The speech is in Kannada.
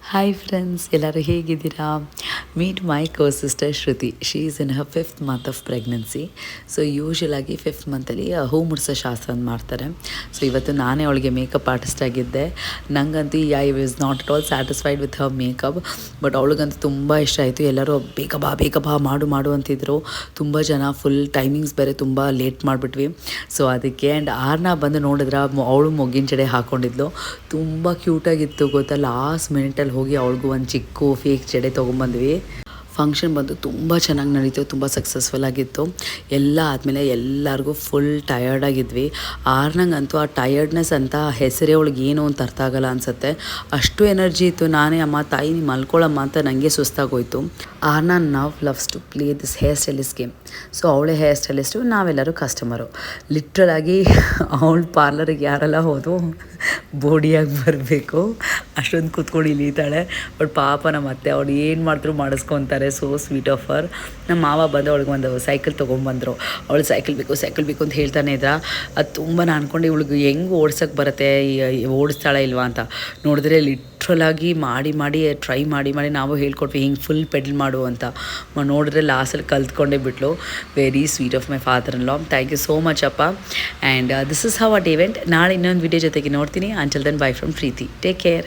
ಹಾಯ್ ಫ್ರೆಂಡ್ಸ್, ಎಲ್ಲರೂ ಹೇಗಿದ್ದೀರಾ? Meet my co sister Shruti. She is in her 5th month of pregnancy. So ಯೂಶ್ವಲಾಗಿ 5th ಮಂತಲ್ಲಿ ಹೂ ಮುಡ್ಸೋ ಶಾಸ್ತ್ರ ಅಂತ ಮಾಡ್ತಾರೆ. ಸೊ ಇವತ್ತು ನಾನೇ ಅವಳಿಗೆ ಮೇಕಪ್ ಆರ್ಟಿಸ್ಟ್ ಆಗಿದ್ದೆ. ನನಗಂತೂ I was not at all satisfied with her makeup. But ಅವಳಿಗಂತೂ ತುಂಬ ಇಷ್ಟ ಆಯಿತು. ಎಲ್ಲರೂ ಬೇಗ ಬಾ ಮಾಡು ಅಂತಿದ್ರು. ತುಂಬ ಜನ ಫುಲ್ ಟೈಮಿಂಗ್ಸ್ ಬೇರೆ ತುಂಬ ಲೇಟ್ ಮಾಡಿಬಿಟ್ವಿ. ಸೊ ಅದಕ್ಕೆ ಆ್ಯಂಡ್ ಆರ್ನ ಬಂದು ನೋಡಿದ್ರೆ ಅವಳು ಮೊಗ್ಗಿನ ಜಡೆ ಹಾಕ್ಕೊಂಡಿದ್ಲು. ತುಂಬ ಕ್ಯೂಟಾಗಿತ್ತು ಗೊತ್ತಾ. ಲಾಸ್ಟ್ ಮಿನಿಟಲ್ಲಿ ಹೋಗಿ ಅವ್ಳಿಗೂ ಒಂದು ಚಿಕ್ಕ ಫೇಕ್ ಜಡೆ ತೊಗೊಂಬಂದ್ವಿ. ಫಂಕ್ಷನ್ ಬಂದು ತುಂಬ ಚೆನ್ನಾಗಿ ನಡೀತು, ತುಂಬ ಸಕ್ಸಸ್ಫುಲ್ ಆಗಿತ್ತು. ಎಲ್ಲ ಆದಮೇಲೆ ಎಲ್ಲರಿಗೂ ಫುಲ್ ಟಯರ್ಡ್ ಆಗಿದ್ವಿ. ಆರ್ನಂಗಂತೂ ಆ ಟಯರ್ಡ್ನೆಸ್ ಅಂತ ಹೆಸರೇ ಅವಳಿಗೆ ಏನು ಅಂತ ಅರ್ಥ ಆಗಲ್ಲ ಅನಿಸುತ್ತೆ. ಅಷ್ಟು ಎನರ್ಜಿ ಇತ್ತು. ನಾನೇ ಅಮ್ಮ ತಾಯಿ ನೀವು ಮಲ್ಕೊಳ್ಳಮ್ಮ ಅಂತ ನನಗೆ ಸುಸ್ತಾಗೋಯ್ತು. Arna loves to play this hair stylist game. So ಅವಳೇ ಹೇರ್ ಸ್ಟೈಲಿಸ್ಟು, ನಾವೆಲ್ಲರೂ ಕಸ್ಟಮರು. ಲಿಟ್ರಲಾಗಿ ಅವಳ ಪಾರ್ಲರಿಗೆ ಯಾರೆಲ್ಲ ಹೋದು ಬೋಡಿಯಾಗಿ ಬರಬೇಕು ಅಷ್ಟೊಂದು ಕೂತ್ಕೊಂಡು ಇಳಿತಾಳೆ. ಬಟ್ ಪಾಪ ನಮ್ಮ ಅತ್ತೆ ಅವ್ಳು ಏನು ಮಾಡಿದ್ರು ಮಾಡಿಸ್ಕೊತಾರೆ. So sweet of her. ನಮ್ಮ ಮಾವ ಬಂದು ಅವಳಿಗೆ ಒಂದು ಸೈಕಲ್ ತೊಗೊಂಬಂದರು. ಅವಳು ಸೈಕಲ್ ಬೇಕು ಅಂತ ಹೇಳ್ತಾನೆ ಇದ್ದ. ಅದು ತುಂಬ ನಾನು ಅಂದ್ಕೊಂಡು ಇವಳಿಗೆ ಹೆಂಗೆ ಓಡ್ಸೋಕ್ಕೆ ಬರುತ್ತೆ, ಓಡಿಸ್ತಾಳೆ ಇಲ್ವಾ ಅಂತ. ನೋಡಿದ್ರೆ ಲಿಟ್ರಲಾಗಿ ಮಾಡಿ ಟ್ರೈ ಮಾಡಿ ನಾವು ಹೇಳ್ಕೊಟ್ವಿ ಹಿಂಗೆ ಫುಲ್ ಪೆಡಲ್ ಮಾಡು ಅಂತ. ನೋಡಿದ್ರೆ ಲಾಸ್ಟಲ್ಲಿ ಕಲ್ತ್ಕೊಂಡೇ ಬಿಟ್ಲು. Very sweet of my father in law. Thank you so much ಅಪ್ಪ. And this is how it went. ನಾಳೆ ಇನ್ನೊಂದು ವಿಡಿಯೋ ಜೊತೆಗೆ ನೋಡ್ತೀನಿ. Until then bye from Preethi. Take care.